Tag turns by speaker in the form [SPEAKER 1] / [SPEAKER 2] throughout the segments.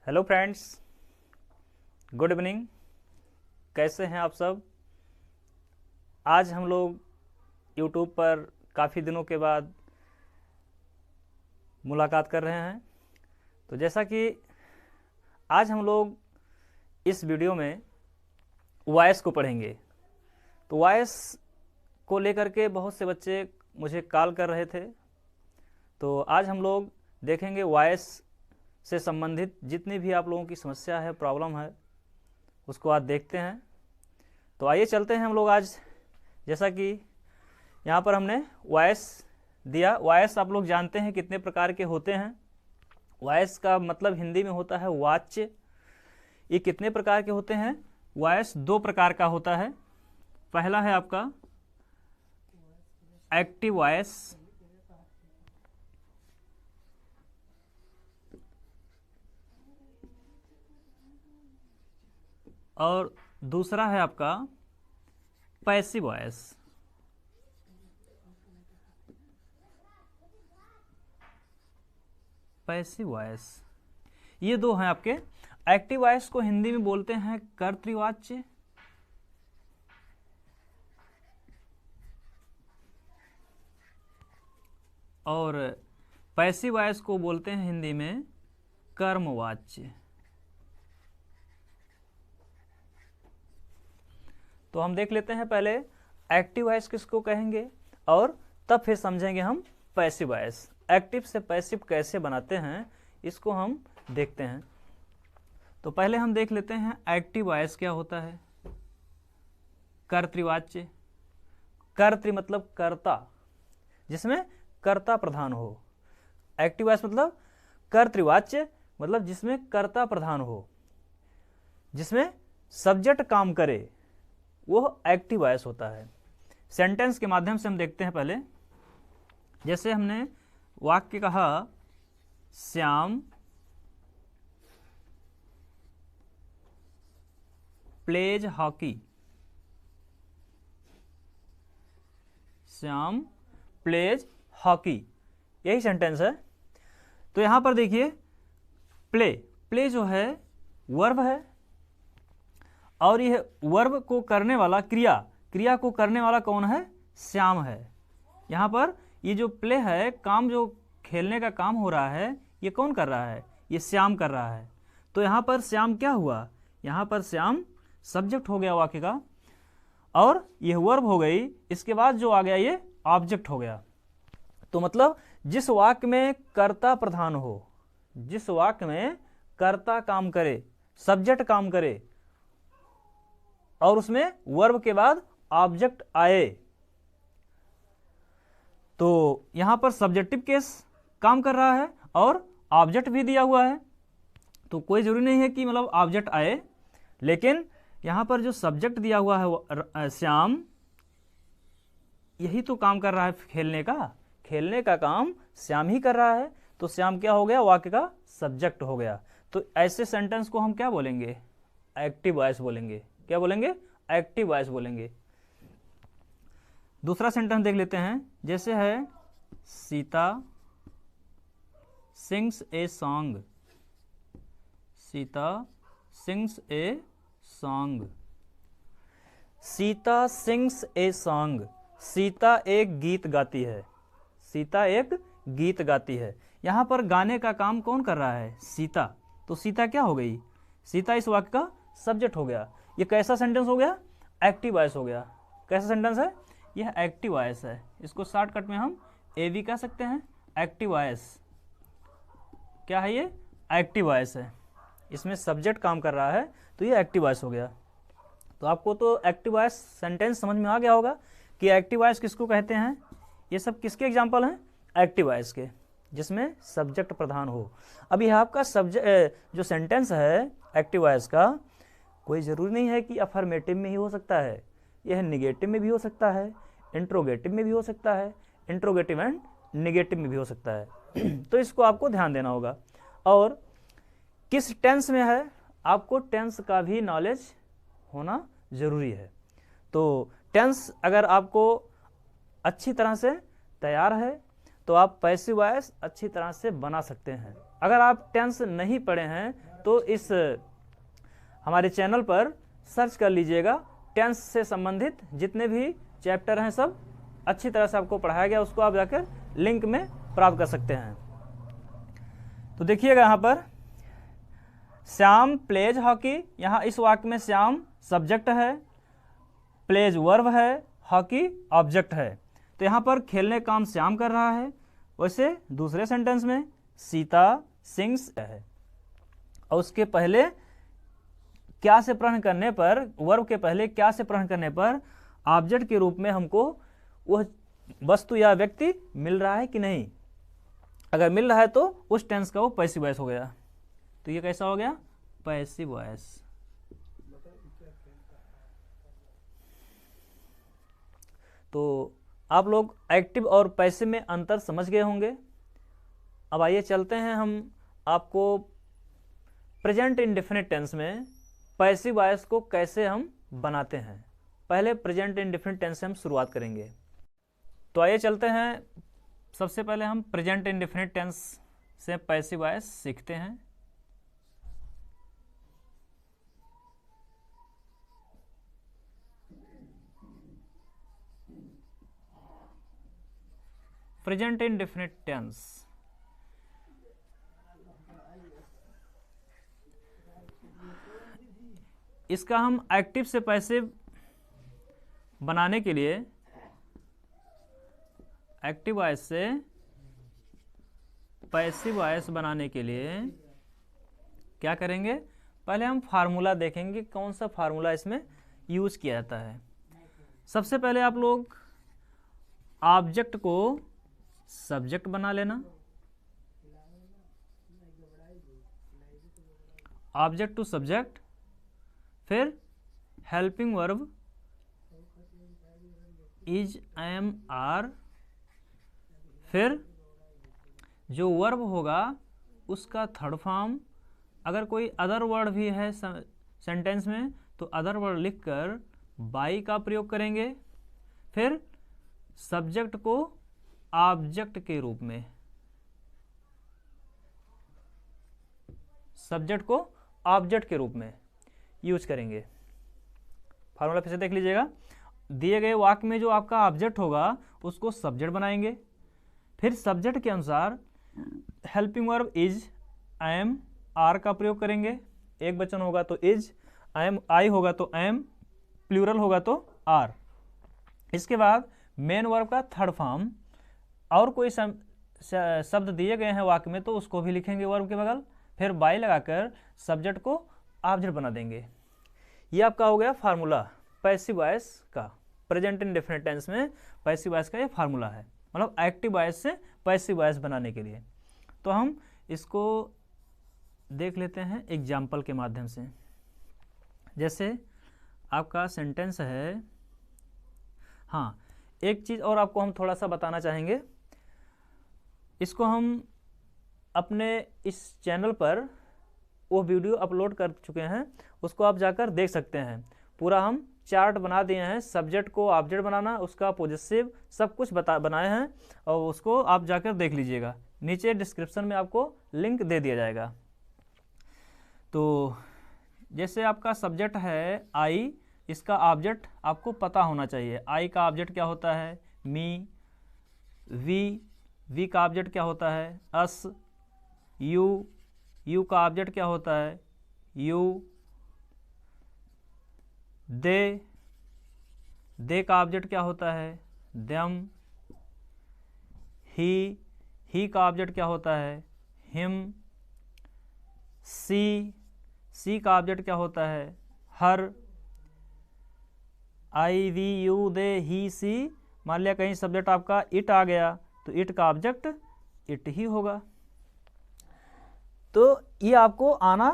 [SPEAKER 1] Hello friends, good evening. कैसे हैं आप सब? आज हम लोग यूट्यूब पर काफ़ी दिनों के बाद मुलाकात कर रहे हैं। तो जैसा कि आज हम लोग इस वीडियो में वॉइस को पढ़ेंगे। तो वॉइस को लेकर के बहुत से बच्चे मुझे कॉल कर रहे थे। तो आज हम लोग देखेंगे वॉइस से संबंधित जितनी भी आप लोगों की समस्या है, प्रॉब्लम है, उसको आज देखते हैं। तो आइए चलते हैं हम लोग आज। जैसा कि यहाँ पर हमने वॉइस दिया। वॉइस आप लोग जानते हैं कितने प्रकार के होते हैं। वॉइस का मतलब हिंदी में होता है वाच्य। ये कितने प्रकार के होते हैं? वॉइस दो प्रकार का होता है। पहला है आपका एक्टिव वॉइस और दूसरा है आपका पैसिव वॉइस। पैसिव वॉइस ये दो हैं आपके। एक्टिव वॉइस को हिंदी में बोलते हैं कर्तृवाच्य और पैसिव वॉइस को बोलते हैं हिंदी में कर्मवाच्य। तो हम देख लेते हैं पहले एक्टिव वॉइस किसको कहेंगे और तब फिर समझेंगे हम पैसिव वॉइस। एक्टिव से पैसिव कैसे बनाते हैं इसको हम देखते हैं। तो पहले हम देख लेते हैं एक्टिव वॉइस क्या होता है। कर्तृवाच्य। कर्तृ मतलब कर्ता, जिसमें कर्ता प्रधान हो। एक्टिव वॉइस मतलब कर्तृवाच्य मतलब जिसमें कर्ता प्रधान हो, जिसमें सब्जेक्ट काम करे, वो एक्टिव वॉइस होता है। सेंटेंस के माध्यम से हम देखते हैं पहले। जैसे हमने वाक्य कहा, Shyam pledge hockey. Shyam pledge hockey, यही सेंटेंस है। तो यहां पर देखिए प्ले, प्ले जो है वर्ब है और यह वर्ब को करने वाला क्रिया, क्रिया को करने वाला कौन है? श्याम है। यहाँ पर ये जो प्ले है, काम जो खेलने का काम हो रहा है, ये कौन कर रहा है? ये श्याम कर रहा है। तो यहाँ पर श्याम क्या हुआ? यहाँ पर श्याम सब्जेक्ट हो गया वाक्य का और यह वर्ब हो गई। इसके बाद जो आ गया ये ऑब्जेक्ट हो गया। तो मतलब जिस वाक्य में कर्ता प्रधान हो, जिस वाक्य में कर्ता काम करे, सब्जेक्ट काम करे और उसमें वर्ब के बाद ऑब्जेक्ट आए, तो यहां पर सब्जेक्टिव केस काम कर रहा है और ऑब्जेक्ट भी दिया हुआ है। तो कोई जरूरी नहीं है कि मतलब ऑब्जेक्ट आए, लेकिन यहां पर जो सब्जेक्ट दिया हुआ है श्याम, यही तो काम कर रहा है खेलने का। खेलने का काम श्याम ही कर रहा है। तो श्याम क्या हो गया? वाक्य का सब्जेक्ट हो गया। तो ऐसे सेंटेंस को हम क्या बोलेंगे? एक्टिव वॉइस बोलेंगे। क्या बोलेंगे? एक्टिव वॉइस बोलेंगे। दूसरा सेंटेंस देख लेते हैं। जैसे है Sita sings a song. Sita sings a song. Sita sings a song. Sita एक गीत गाती है। सीता एक गीत गाती है। यहां पर गाने का काम कौन कर रहा है? सीता। तो सीता क्या हो गई? सीता इस वाक्य का सब्जेक्ट हो गया। ये कैसा सेंटेंस हो गया? एक्टिव वॉइस हो गया। कैसा सेंटेंस है? यह एक्टिव वॉइस है। इसको शॉर्टकट में हम एवी कह सकते हैं। एक्टिव वॉइस क्या है? ये एक्टिव वॉइस है। इसमें सब्जेक्ट काम कर रहा है तो ये एक्टिव वॉइस हो गया। तो आपको तो एक्टिव वॉइस सेंटेंस समझ में आ गया होगा कि एक्टिव वॉइस किसको कहते हैं। ये सब किसके एग्जाम्पल हैं? एक्टिव वॉइस के, जिसमें सब्जेक्ट प्रधान हो। अब यह आपका सब्जेक्ट जो सेंटेंस है एक्टिव वॉइस का, कोई ज़रूरी नहीं है कि अफर्मेटिव में ही हो सकता है। यह निगेटिव में भी हो सकता है, इंट्रोगेटिव में भी हो सकता है, इंट्रोगेटिव एंड निगेटिव में भी हो सकता है। तो इसको आपको ध्यान देना होगा। और किस टेंस में है, आपको टेंस का भी नॉलेज होना ज़रूरी है। तो टेंस अगर आपको अच्छी तरह से तैयार है तो आप पैसिव वॉइस अच्छी तरह से बना सकते हैं। अगर आप टेंस नहीं पढ़े हैं तो इस हमारे चैनल पर सर्च कर लीजिएगा। टेंस से संबंधित जितने भी चैप्टर हैं सब अच्छी तरह से आपको पढ़ाया गया, उसको आप जाकर लिंक में प्राप्त कर सकते हैं। तो देखिएगा यहाँ पर श्याम प्लेज हॉकी, यहाँ इस वाक्य में श्याम सब्जेक्ट है, प्लेज वर्ब है, हॉकी ऑब्जेक्ट है। तो यहाँ पर खेलने काम श्याम कर रहा है। वैसे दूसरे सेंटेंस में सीता सिंग्स है, और उसके पहले क्या से प्रश्न करने पर, वर्ब के पहले क्या से प्रश्न करने पर ऑब्जेक्ट के रूप में हमको वह वस्तु या व्यक्ति मिल रहा है कि नहीं। अगर मिल रहा है तो उस टेंस का वो पैसिव वॉइस हो गया। तो ये कैसा हो गया, पैसिव वॉइस। तो आप लोग एक्टिव और पैसिव में अंतर समझ गए होंगे। अब आइए चलते हैं हम आपको प्रेजेंट इंडेफिनिट टेंस में पैसिव वॉइस को कैसे हम बनाते हैं। पहले प्रेजेंट इंडेफिनिट टेंस से हम शुरुआत करेंगे। तो आइए चलते हैं, सबसे पहले हम प्रेजेंट इंडेफिनिट टेंस से पैसिव वॉइस सीखते हैं। प्रेजेंट इंडेफिनिट टेंस, इसका हम एक्टिव से पैसिव बनाने के लिए, एक्टिव वॉइस से पैसिव वॉइस बनाने के लिए क्या करेंगे, पहले हम फार्मूला देखेंगे कौन सा फार्मूला इसमें यूज किया जाता है। सबसे पहले आप लोग ऑब्जेक्ट को सब्जेक्ट बना लेना, ऑब्जेक्ट टू सब्जेक्ट, फिर helping verb is, am, are, फिर जो वर्ब होगा उसका थर्ड फॉर्म। अगर कोई अदर वर्ड भी है सेंटेंस में तो अदर वर्ड लिखकर बाई का प्रयोग करेंगे। फिर सब्जेक्ट को ऑब्जेक्ट के रूप में, सब्जेक्ट को ऑब्जेक्ट के रूप में यूज करेंगे। फार्मूला फिर से देख लीजिएगा। दिए गए वाक्य में जो आपका ऑब्जेक्ट होगा उसको सब्जेक्ट बनाएंगे, फिर सब्जेक्ट के अनुसार helping verb is, am, are का प्रयोग करेंगे। एक वचन होगा तो इज, एम, आई होगा तो एम, प्लूरल होगा तो आर। इसके बाद मेन वर्ब का थर्ड फॉर्म, और कोई शब्द दिए गए हैं वाक्य में तो उसको भी लिखेंगे वर्ब के बगल, फिर बाई लगाकर सब्जेक्ट को ऑब्जेक्ट बना देंगे। ये आपका हो गया फार्मूला पैसिव वॉइस का। प्रेजेंट इंडेफिनिट टेंस में पैसिव वॉइस का ये फार्मूला है, मतलब एक्टिव वॉइस से पैसिव वॉइस बनाने के लिए। तो हम इसको देख लेते हैं एग्जाम्पल के माध्यम से। जैसे आपका सेंटेंस है, हाँ एक चीज़ और आपको हम थोड़ा सा बताना चाहेंगे। इसको हम अपने इस चैनल पर वो वीडियो अपलोड कर चुके हैं, उसको आप जाकर देख सकते हैं। पूरा हम चार्ट बना दिए हैं, सब्जेक्ट को ऑब्जेक्ट बनाना, उसका पॉजिटिव सब कुछ बनाए हैं, और उसको आप जाकर देख लीजिएगा। नीचे डिस्क्रिप्शन में आपको लिंक दे दिया जाएगा। तो जैसे आपका सब्जेक्ट है आई, इसका ऑब्जेक्ट आपको पता होना चाहिए। आई का ऑब्जेक्ट क्या होता है, मी। वी का ऑब्जेक्ट क्या होता है, अस। यू का ऑब्जेक्ट क्या होता है, यू। दे का ऑब्जेक्ट क्या होता है, देम। ही का ऑब्जेक्ट क्या होता है, हिम। सी का ऑब्जेक्ट क्या होता है, हर। आई, वी, यू, दे, ही, सी। मान लिया कहीं सब्जेक्ट आपका इट आ गया तो इट का ऑब्जेक्ट इट ही होगा। तो ये आपको आना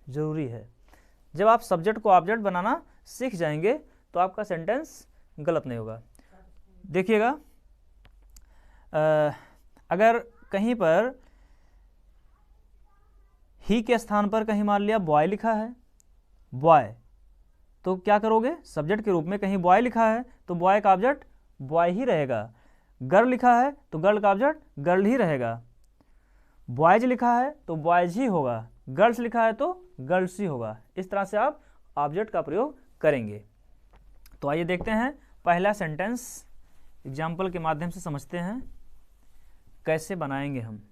[SPEAKER 1] जरूरी है। जब आप सब्जेक्ट को ऑब्जेक्ट बनाना सीख जाएंगे तो आपका सेंटेंस गलत नहीं होगा। देखिएगा, अगर कहीं पर ही के स्थान पर कहीं मान लिया बॉय लिखा है, बॉय, तो क्या करोगे, सब्जेक्ट के रूप में कहीं बॉय लिखा है तो बॉय का ऑब्जेक्ट बॉय ही रहेगा। गर्ल लिखा है तो गर्ल का ऑब्जेक्ट गर्ल ही रहेगा। बॉयज लिखा है तो बॉयज ही होगा। गर्ल्स लिखा है तो गर्ल्स ही होगा। इस तरह से आप ऑब्जेक्ट का प्रयोग करेंगे। तो आइए देखते हैं पहला सेंटेंस एग्जाम्पल के माध्यम से समझते हैं कैसे बनाएंगे हम।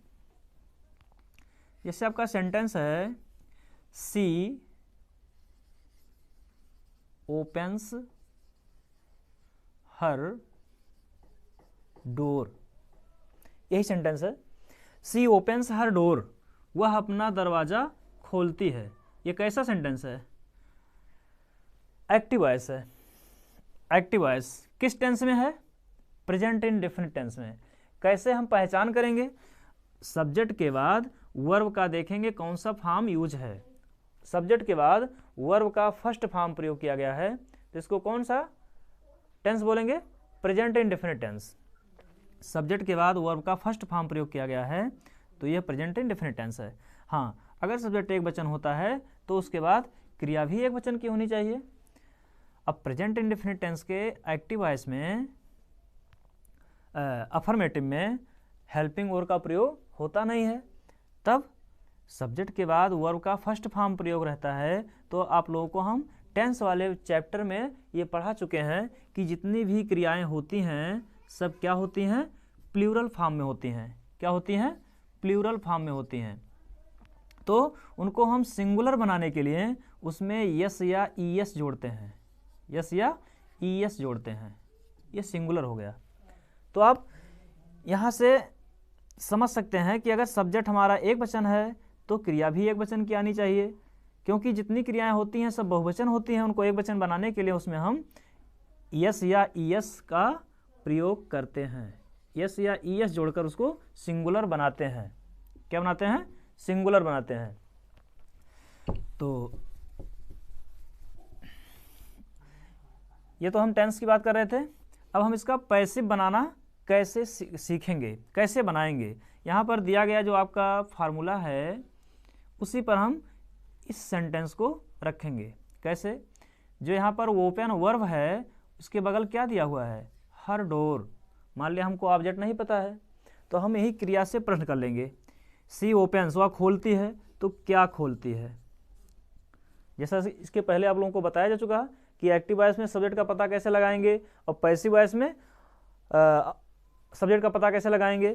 [SPEAKER 1] जैसे आपका सेंटेंस है सी ओपन्स हर डोर, यही सेंटेंस है। सी ओपन्स हर डोर, वह अपना दरवाजा खोलती है। ये कैसा सेंटेंस है? एक्टिव वॉइस है। एक्टिव वॉइस किस टेंस में है? प्रेजेंट इंडेफिनिट टेंस में। कैसे हम पहचान करेंगे? सब्जेक्ट के बाद वर्ब का देखेंगे कौन सा फॉर्म यूज है। सब्जेक्ट के बाद वर्ब का फर्स्ट फॉर्म प्रयोग किया गया है, तो इसको कौन सा टेंस बोलेंगे? Present indefinite tense. सब्जेक्ट के बाद वर्ब का फर्स्ट फॉर्म प्रयोग किया गया है, तो यह प्रेजेंट इंडेफिनिट टेंस है। हाँ, अगर सब्जेक्ट एक वचन होता है तो उसके बाद क्रिया भी एक वचन की होनी चाहिए। अब प्रेजेंट इंडेफिनिट टेंस के एक्टिव वॉइस में अफर्मेटिव में हेल्पिंग वर्ब का प्रयोग होता नहीं है। तब सब्जेक्ट के बाद वर्ब का फर्स्ट फॉर्म प्रयोग रहता है। तो आप लोगों को हम टेंस वाले चैप्टर में ये पढ़ा चुके हैं कि जितनी भी क्रियाएं होती हैं सब क्या होती हैं? प्लूरल फॉर्म में होती हैं। क्या होती हैं? प्लूरल फॉर्म में होती हैं। तो उनको हम सिंगुलर बनाने के लिए उसमें यस या ईएस जोड़ते हैं। यस या ईएस जोड़ते हैं, ये सिंगुलर हो गया। तो आप यहाँ से समझ सकते हैं कि अगर सब्जेक्ट हमारा एक वचन है तो क्रिया भी एक वचन की आनी चाहिए, क्योंकि जितनी क्रियाएं होती हैं सब बहुवचन होती हैं। उनको एक वचन बनाने के लिए उसमें हम यस या ईएस का प्रयोग करते हैं। यस या ईएस जोड़कर उसको सिंगुलर बनाते हैं। क्या बनाते हैं? सिंगुलर बनाते हैं। तो ये तो हम टेंस की बात कर रहे थे। अब हम इसका पैसिव बनाना कैसे सीखेंगे, कैसे बनाएंगे। यहाँ पर दिया गया जो आपका फार्मूला है उसी पर हम इस सेंटेंस को रखेंगे। कैसे? जो यहाँ पर ओपन वर्ब है उसके बगल क्या दिया हुआ है? हर डोर। मान लिया हमको ऑब्जेक्ट नहीं पता है तो हम यही क्रिया से प्रश्न कर लेंगे। सी ओपन्स, वह खोलती है, तो क्या खोलती है? जैसा इसके पहले आप लोगों को बताया जा चुका कि एक्टिव वॉइस में सब्जेक्ट का पता कैसे लगाएंगे और पैसिव वॉइस में सब्जेक्ट का पता कैसे लगाएंगे।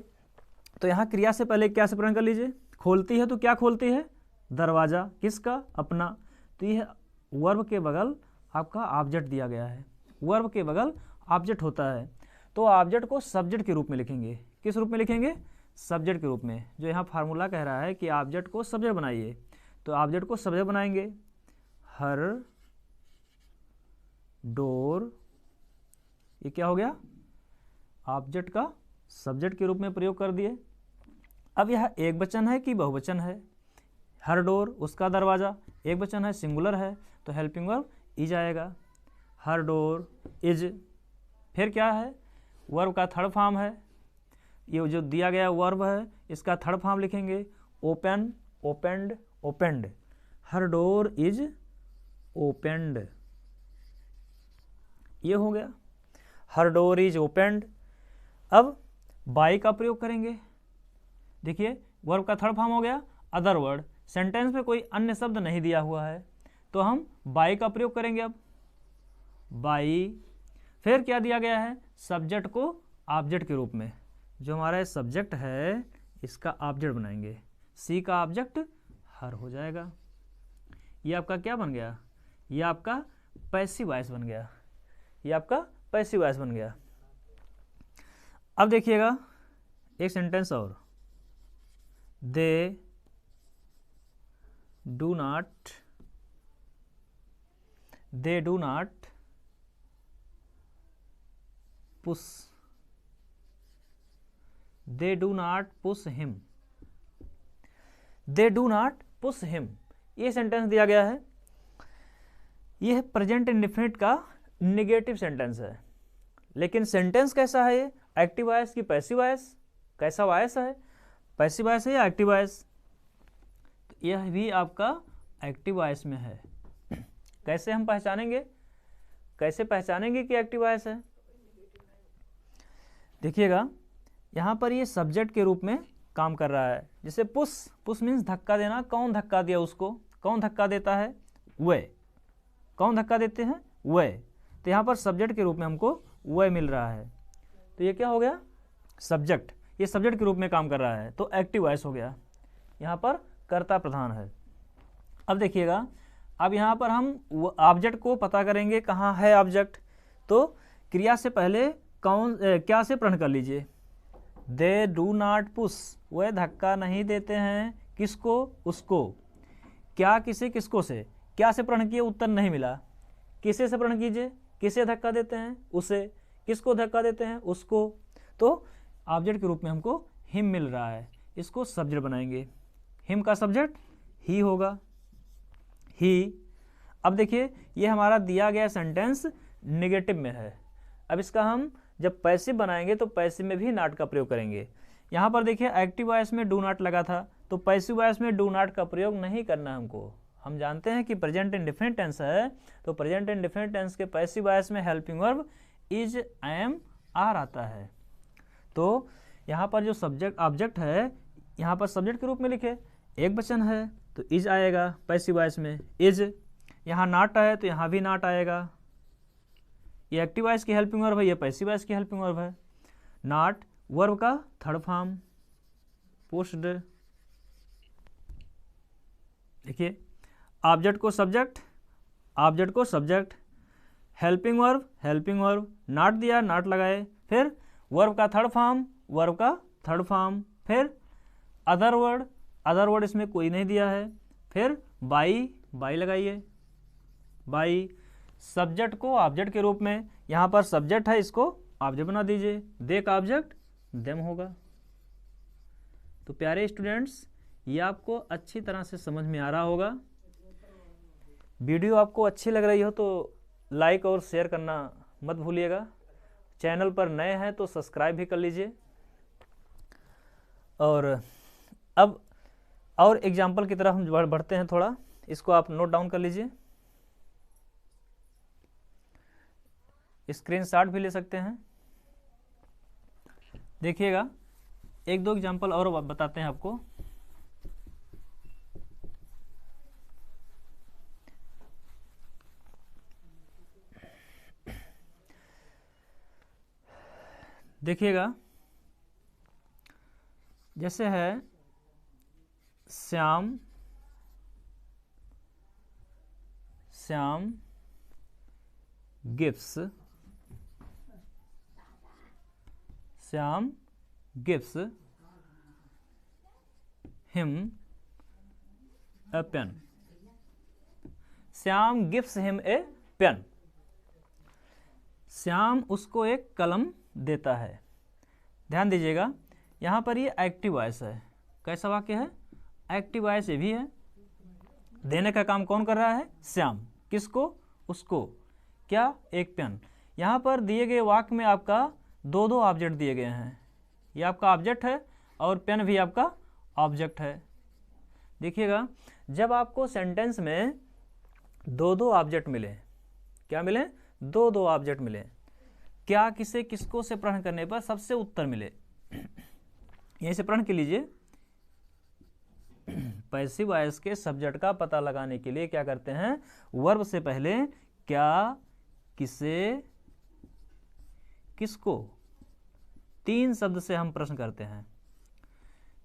[SPEAKER 1] तो यहाँ क्रिया से पहले क्या से प्रश्न कर लीजिए। खोलती है तो क्या खोलती है? दरवाजा। किसका? अपना। तो यह वर्ब के बगल आपका ऑब्जेक्ट दिया गया है। वर्ब के बगल ऑब्जेक्ट होता है तो ऑब्जेक्ट को सब्जेक्ट के रूप में लिखेंगे। किस रूप में लिखेंगे? सब्जेक्ट के रूप में। जो यहाँ फार्मूला कह रहा है कि ऑब्जेक्ट को सब्जेक्ट बनाइए, तो ऑब्जेक्ट को सब्जेक्ट बनाएंगे। हर डोर, ये क्या हो गया? ऑब्जेक्ट का सब्जेक्ट के रूप में प्रयोग कर दिए। अब यह एक वचन है कि बहुवचन है? हर डोर, उसका दरवाजा, एक वचन है, सिंगुलर है, तो हेल्पिंग वर्ब इज आएगा। हर डोर इज। फिर क्या है? वर्ब का थर्ड फॉर्म है। ये जो दिया गया वर्ब है इसका थर्ड फॉर्म लिखेंगे। Open, opened, opened. Her door is opened, ये हो गया। हर डोर इज ओपेंड। अब बाय का प्रयोग करेंगे। देखिए वर्ब का थर्ड फॉर्म हो गया अदर वर्ड। सेंटेंस में कोई अन्य शब्द नहीं दिया हुआ है तो हम बाय का प्रयोग करेंगे। अब बाय। फिर क्या दिया गया है? सब्जेक्ट को ऑब्जेक्ट के रूप में। जो हमारा सब्जेक्ट है इसका ऑब्जेक्ट बनाएंगे। सी का ऑब्जेक्ट हर हो जाएगा। ये आपका क्या बन गया? ये आपका पैसिव वॉइस बन गया। ये आपका पैसिव वॉइस बन गया। अब देखिएगा एक सेंटेंस और। They do not push, they do not push him. They do not push him, ये सेंटेंस दिया गया है। यह प्रेजेंट इंडेफिनिट का निगेटिव सेंटेंस है। लेकिन सेंटेंस कैसा है? ये एक्टिव वॉइस की पैसिव वॉइस? कैसा वॉइस है? पैसिव वॉइस है या एक्टिव वॉइस? तो यह भी आपका एक्टिव वॉइस में है। कैसे हम पहचानेंगे? कैसे पहचानेंगे कि एक्टिव वॉइस है? देखिएगा यहाँ पर ये सब्जेक्ट के रूप में काम कर रहा है। जैसे पुश, पुश मीन्स धक्का देना, कौन धक्का दिया उसको, कौन धक्का देता है, वे, कौन धक्का देते हैं, वे। तो यहाँ पर सब्जेक्ट के रूप में हमको वे मिल रहा है, तो ये क्या हो गया, सब्जेक्ट, ये सब्जेक्ट के रूप में काम कर रहा है, तो एक्टिव वॉइस हो गया, यहाँ पर कर्ता प्रधान है। अब देखिएगा, अब यहाँ पर हम ऑब्जेक्ट को पता करेंगे, कहाँ है ऑब्जेक्ट, तो क्रिया से पहले कौन क्या से प्रण कर लीजिए, दे डू नॉट पुश, वह धक्का नहीं देते हैं, किसको, उसको, क्या किसे, किसको से, क्या से प्रण किए, उत्तर नहीं मिला, किसे से प्रण कीजिए, किसे धक्का देते हैं, उसे, किसको धक्का देते हैं, उसको, तो ऑब्जेक्ट के रूप में हमको हिम मिल रहा है, इसको सब्जेक्ट बनाएंगे, हिम का सब्जेक्ट ही होगा, ही। अब देखिए ये हमारा दिया गया सेंटेंस नेगेटिव में है, अब इसका हम जब पैसिव बनाएंगे तो पैसिव में भी नॉट का प्रयोग करेंगे। यहाँ पर देखिए एक्टिव वॉइस में डू नॉट लगा था, तो पैसिव वॉइस में डू नॉट का प्रयोग नहीं करना हमको। हम जानते हैं कि प्रेजेंट इंडेफिनिट टेंस है, तो प्रेजेंट इंडेफिनिट टेंस के पैसिव वॉइस में helping verb is, am, are आता है। तो यहाँ पर जो सब्जेक्ट ऑब्जेक्ट है, यहाँ पर सब्जेक्ट के रूप में लिखे, एक वचन है तो इज आएगा पैसिव वॉइस में, इज। यहाँ नॉट है तो यहाँ भी नॉट आएगा, ये एक्टिव वॉइस की हेल्पिंग वर्ब है, ये पैसिव वॉइस की हेल्पिंग वर्ब है। नॉट वर्ब का थर्ड फॉर्म, पुश्ड। देखिए ऑब्जेक्ट को सब्जेक्ट, ऑब्जेक्ट को सब्जेक्ट, हेल्पिंग वर्ब, नॉट दिया, नॉट लगाए, फिर वर्ब का थर्ड फॉर्म, वर्ब का थर्ड फॉर्म, फिर अदर वर्ड इसमें कोई नहीं दिया है, फिर बाई लगाइए, बाई। सब्जेक्ट को ऑब्जेक्ट के रूप में, यहाँ पर सब्जेक्ट है, इसको ऑब्जेक्ट बना दीजिए, दे का ऑब्जेक्ट देम होगा। तो प्यारे स्टूडेंट्स, ये आपको अच्छी तरह से समझ में आ रहा होगा। वीडियो आपको अच्छी लग रही हो तो लाइक और शेयर करना मत भूलिएगा। चैनल पर नए हैं तो सब्सक्राइब भी कर लीजिए। और अब और एग्जाम्पल की तरफ हम बढ़ते हैं थोड़ा, इसको आप नोट डाउन कर लीजिए, स्क्रीनशॉट भी ले सकते हैं। देखिएगा एक दो एग्जाम्पल और बताते हैं आपको। देखिएगा जैसे है Shyam gifts, Shyam gifts him a pen, Shyam gifts him a pen, Shyam उसको एक कलम देता है। ध्यान दीजिएगा यहाँ पर ये एक्टिव वॉइस है, कैसा वाक्य है, एक्टिव वॉइस ये भी है। देने का काम कौन कर रहा है, श्याम, किसको, उसको, क्या, एक पेन। यहाँ पर दिए गए वाक्य में आपका दो दो ऑब्जेक्ट दिए गए हैं, ये आपका ऑब्जेक्ट है और पेन भी आपका ऑब्जेक्ट है। देखिएगा जब आपको सेंटेंस में दो दो ऑब्जेक्ट मिले, क्या मिले, दो दो ऑब्जेक्ट मिले, क्या, किसे, किसको से प्रण करने पर सबसे उत्तर मिले, यहीं से प्रण के लीजिए। पैसिव वॉइस के सब्जेक्ट का पता लगाने के लिए क्या करते हैं, वर्ब से पहले क्या, किसे, किसको, तीन शब्द से हम प्रश्न करते हैं।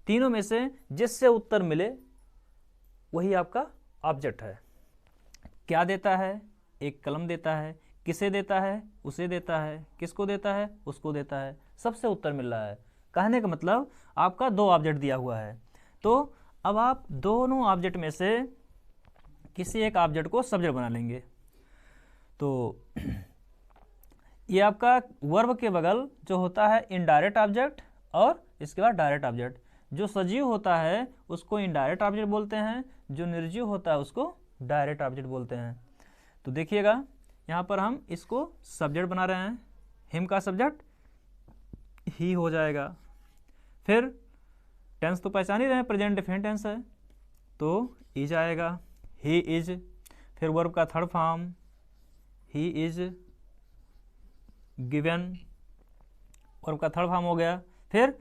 [SPEAKER 1] तीनों में से जिससे उत्तर मिले वही आपका ऑब्जेक्ट है। क्या देता है, एक कलम देता है, किसे देता है, उसे देता है, किसको देता है, उसको देता है, सबसे उत्तर मिल रहा है। कहने का मतलब आपका दो ऑब्जेक्ट दिया हुआ है, तो अब आप दोनों ऑब्जेक्ट में से किसी एक ऑब्जेक्ट को सब्जेक्ट बना लेंगे। तो ये आपका वर्ब के बगल जो होता है इनडायरेक्ट ऑब्जेक्ट और इसके बाद डायरेक्ट ऑब्जेक्ट। जो सजीव होता है उसको इनडायरेक्ट ऑब्जेक्ट बोलते हैं, जो निर्जीव होता है उसको डायरेक्ट ऑब्जेक्ट बोलते हैं। तो देखिएगा यहाँ पर हम इसको सब्जेक्ट बना रहे हैं, हिम का सब्जेक्ट ही हो जाएगा। फिर टेंस तो पहचान ही रहे हैं, प्रेजेंट डिफिनिट टेंस है तो इज आएगा, ही इज। फिर वर्ब का third form he is given, verb का थर्ड फॉर्म हो गया। फिर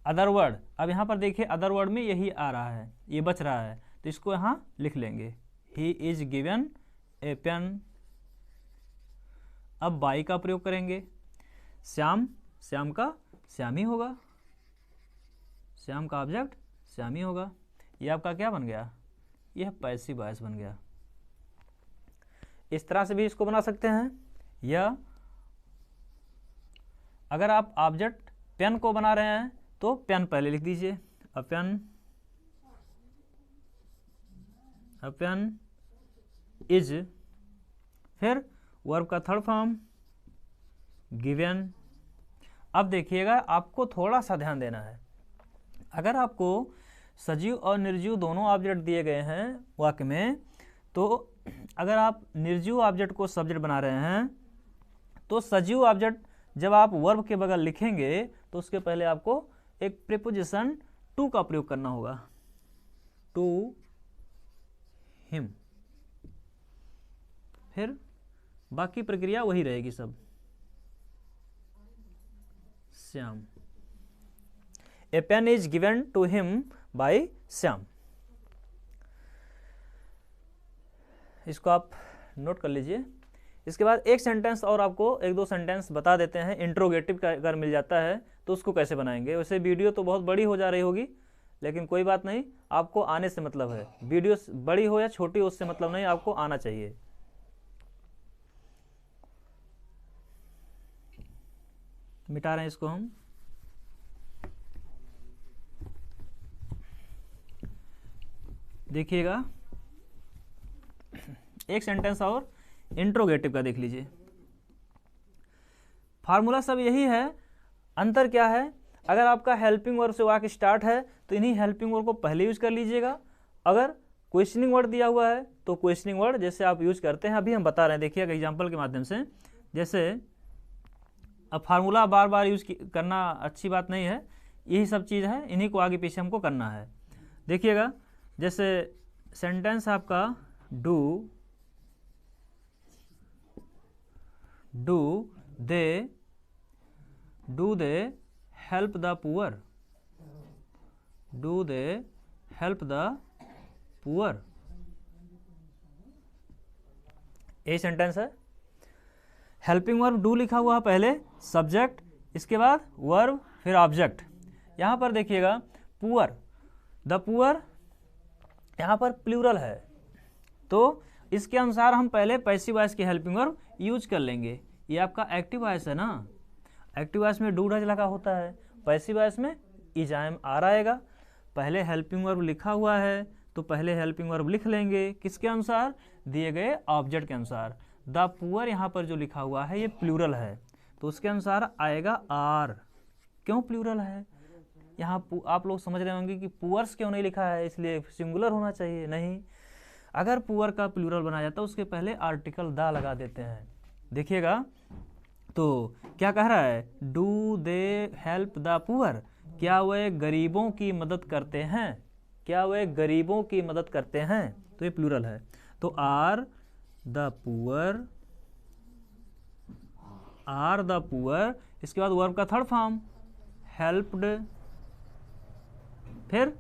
[SPEAKER 1] अदर वर्ड, अब यहाँ पर देखिए अदर वर्ड में यही आ रहा है, ये बच रहा है, तो इसको यहाँ लिख लेंगे, he is given a pen. अब बाई का प्रयोग करेंगे, श्याम, श्याम का श्याम ही होगा, श्याम का ऑब्जेक्ट श्याम ही होगा। ये आपका क्या बन गया, यह पैसिव वॉइस बन गया। इस तरह से भी इसको बना सकते हैं, या अगर आप ऑब्जेक्ट पेन को बना रहे हैं तो पेन पहले लिख दीजिए, अ पेन इज, फिर वर्ब का थर्ड फॉर्म गिवन। अब देखिएगा आपको थोड़ा सा ध्यान देना है, अगर आपको सजीव और निर्जीव दोनों ऑब्जेक्ट दिए गए हैं वाक्य में, तो अगर आप निर्जीव ऑब्जेक्ट को सब्जेक्ट बना रहे हैं तो सजीव ऑब्जेक्ट जब आप वर्ब के बगल लिखेंगे तो उसके पहले आपको एक प्रीपोजिशन टू का प्रयोग करना होगा, टू हिम, फिर बाकी प्रक्रिया वही रहेगी सब, Shyam. A pen is given to him by Shyam. इसको आप नोट कर लीजिए। इसके बाद एक सेंटेंस और आपको एक दो सेंटेंस बता देते हैं, इंट्रोगेटिव का अगर मिल जाता है तो उसको कैसे बनाएंगे। वैसे वीडियो तो बहुत बड़ी हो जा रही होगी, लेकिन कोई बात नहीं, आपको आने से मतलब है, वीडियो बड़ी हो या छोटी हो उससे मतलब नहीं, आपको आना चाहिए। मिटा रहे हैं इसको हम। देखिएगा एक सेंटेंस और इंट्रोगेटिव का देख लीजिए। फार्मूला सब यही है, अंतर क्या है, अगर आपका हेल्पिंग वर्ब से वाक्य स्टार्ट है तो इन्हीं हेल्पिंग वर्ब को पहले यूज कर लीजिएगा। अगर क्वेश्चनिंग वर्ड दिया हुआ है तो क्वेश्चनिंग वर्ड जैसे आप यूज करते हैं, अभी हम बता रहे हैं, देखिएगा एग्जाम्पल के माध्यम से। जैसे अब फार्मूला बार बार यूज करना अच्छी बात नहीं है, यही सब चीज़ है, इन्हीं को आगे पीछे हमको करना है। देखिएगा जैसे सेंटेंस आपका do they help the poor, do they help the poor, यही सेंटेंस है। हेल्पिंग वर्ब डू लिखा हुआ है पहले, सब्जेक्ट, इसके बाद वर्ब, फिर ऑब्जेक्ट। यहाँ पर देखिएगा पुअर, द पुअर यहाँ पर प्लूरल है, तो इसके अनुसार हम पहले पैसिव वॉइस की हेल्पिंग वर्ब यूज कर लेंगे। ये आपका एक्टिव वॉइस है ना, एक्टिव वॉइस में डू डज लगा होता है, पैसिव वॉइस में इज आई एम आर आएगा। पहले हेल्पिंग वर्ब लिखा हुआ है तो पहले हेल्पिंग वर्ब लिख लेंगे, किसके अनुसार, दिए गए ऑब्जेक्ट के अनुसार। द पुअर यहाँ पर जो लिखा हुआ है ये प्लूरल है, तो उसके अनुसार आएगा आर। क्यों प्लूरल है, यहाँ आप लोग समझ रहे होंगे कि पुअर्स क्यों नहीं लिखा है, इसलिए सिंगुलर होना चाहिए, नहीं। अगर पुअर का प्लूरल बनाया जाता है उसके पहले आर्टिकल द लगा देते हैं। देखिएगा तो क्या कह रहा है, do they help the poor, क्या वे गरीबों की मदद करते हैं, क्या वे गरीबों की मदद करते हैं, तो ये प्लूरल है। तो आर द पुअर, इसके बाद वर्ब का थर्ड फॉर्म हेल्प्ड, फिर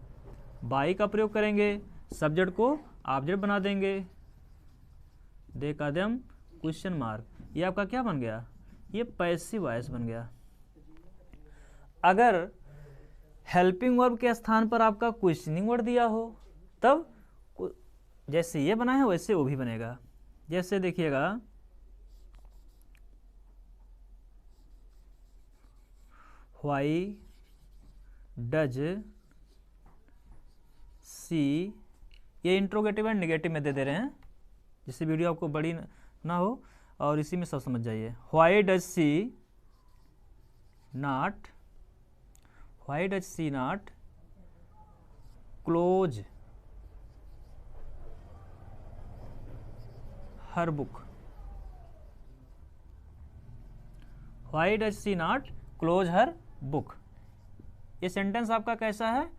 [SPEAKER 1] बाई का प्रयोग करेंगे, सब्जेक्ट को ऑब्जेक्ट बना देंगे, दे का देम क्वेश्चन मार्क, ये आपका क्या बन गया, ये पैसिव वॉइस बन गया। अगर हेल्पिंग वर्ब के स्थान पर आपका क्वेश्चनिंग वर्ड दिया हो तब जैसे ये बना है वैसे वो भी बनेगा। जैसे देखिएगा व्हाई डज सी, ये इंट्रोगेटिव एंड नेगेटिव में दे रहे हैं, जिससे वीडियो आपको बड़ी ना हो और इसी में सब समझ जाइए। Why does she not close her book, why does she not close her book. ये सेंटेंस आपका कैसा है,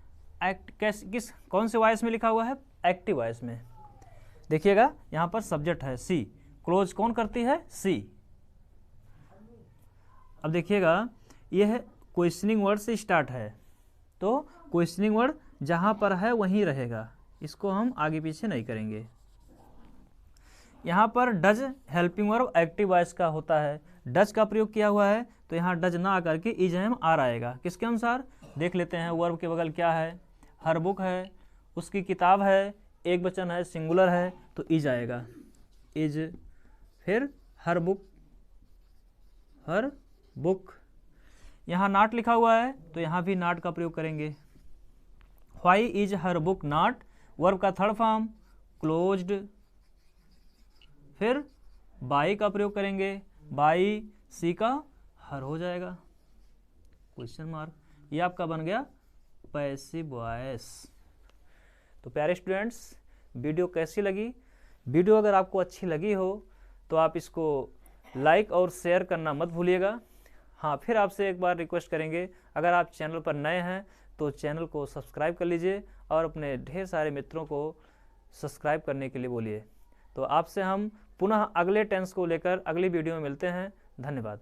[SPEAKER 1] कौन से वॉइस में लिखा हुआ है, एक्टिव वॉइस में। देखिएगा यहाँ पर सब्जेक्ट है सी, क्लोज कौन करती है, सी। अब देखिएगा यह क्वेश्चनिंग वर्ड से स्टार्ट है, तो क्वेश्चनिंग वर्ड जहाँ पर है वहीं रहेगा, इसको हम आगे पीछे नहीं करेंगे। यहाँ पर does helping verb active voice का होता है, डज का प्रयोग किया हुआ है, तो यहाँ डज ना आकर के इज एम आर आएगा। किसके अनुसार देख लेते हैं, वर्ब के बगल क्या है, हर बुक है, उसकी किताब है, एक वचन है, सिंगुलर है, तो इज आएगा, इज। फिर हर बुक, हर बुक। यहाँ नॉट लिखा हुआ है, तो यहाँ भी नॉट का प्रयोग करेंगे। Why is her book not, verb का थर्ड फॉर्म क्लोज्ड। फिर बाई का प्रयोग करेंगे, बाई, सी का हर हो जाएगा, क्वेश्चन मार्क। ये आपका बन गया पैसिव वॉइस। तो प्यारे स्टूडेंट्स, वीडियो कैसी लगी? वीडियो अगर आपको अच्छी लगी हो तो आप इसको लाइक और शेयर करना मत भूलिएगा। हाँ, फिर आपसे एक बार रिक्वेस्ट करेंगे, अगर आप चैनल पर नए हैं तो चैनल को सब्सक्राइब कर लीजिए और अपने ढेर सारे मित्रों को सब्सक्राइब करने के लिए बोलिए। तो आपसे हम पुनः अगले टेंस को लेकर अगली वीडियो में मिलते हैं। धन्यवाद।